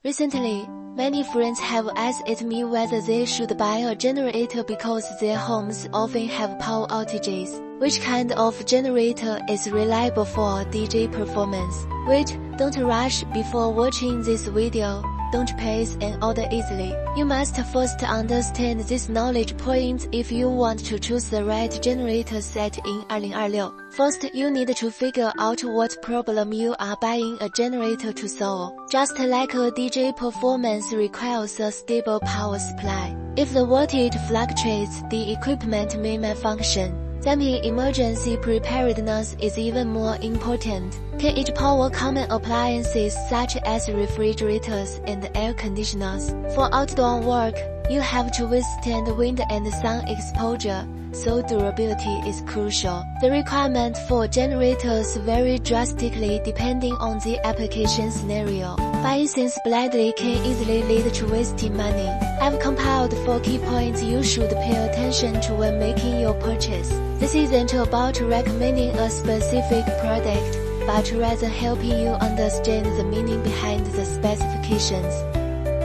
Recently, many friends have asked me whether they should buy a generator because their homes often have power outages. Which kind of generator is reliable for DJ performance? Wait, don't rush before watching this video. Don't place an order easily. You must first understand this knowledge point if you want to choose the right generator set in 2026. First, you need to figure out what problem you are buying a generator to solve. Just like a DJ performance requires a stable power supply. If the voltage fluctuates, the equipment may malfunction. Then emergency preparedness is even more important. Can it power common appliances such as refrigerators and air conditioners? For outdoor work, you have to withstand wind and sun exposure, so durability is crucial. The requirement for generators vary drastically depending on the application scenario. Buying things blindly can easily lead to wasting money. I've compiled 4 key points you should pay attention to when making your purchase. This isn't about recommending a specific product, but rather helping you understand the meaning behind the specifications.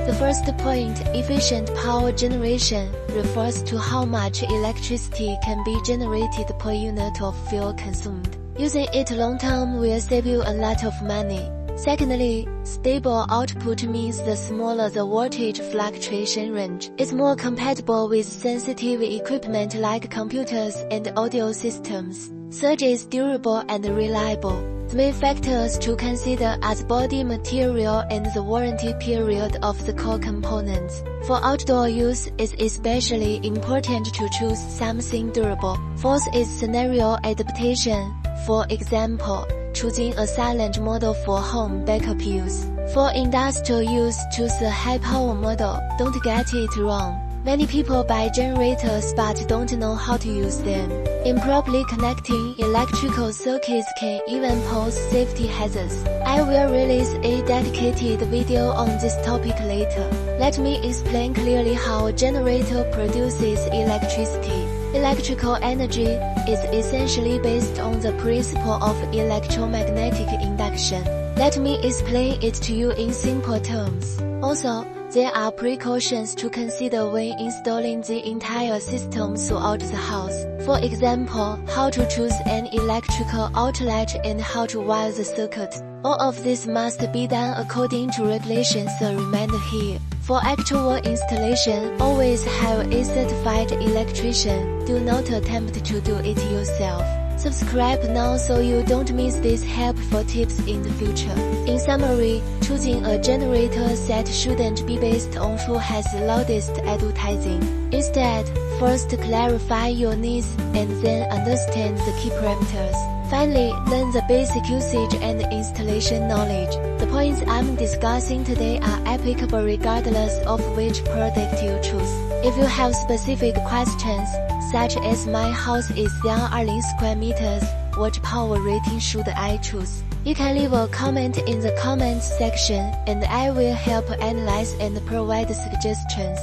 The first point, efficient power generation, refers to how much electricity can be generated per unit of fuel consumed. Using it long-term will save you a lot of money. Secondly, stable output means the smaller the voltage fluctuation range, it's more compatible with sensitive equipment like computers and audio systems. Third is durable and reliable. The main factors to consider are the body material and the warranty period of the core components. For outdoor use, it's especially important to choose something durable. Fourth is scenario adaptation. For example, choosing a silent model for home backup use. For industrial use, choose a high-power model. Don't get it wrong. Many people buy generators but don't know how to use them. Improperly connecting electrical circuits can even pose safety hazards. I will release a dedicated video on this topic later. Let me explain clearly how a generator produces electricity. Electrical energy is essentially based on the principle of electromagnetic induction. Let me explain it to you in simple terms. Also, there are precautions to consider when installing the entire system throughout the house. For example, how to choose an electrical outlet and how to wire the circuit. All of this must be done according to regulations recommended here. For actual installation, always have a certified electrician. Do not attempt to do it yourself. Subscribe now so you don't miss these helpful tips in the future. In summary, choosing a generator set shouldn't be based on who has the loudest advertising. Instead, first clarify your needs and then understand the key parameters. Finally, learn the basic usage and installation knowledge. The points I'm discussing today are applicable regardless of which product you choose. If you have specific questions, such as my house is 20 square meters, what power rating should I choose? You can leave a comment in the comments section and I will help analyze and provide suggestions.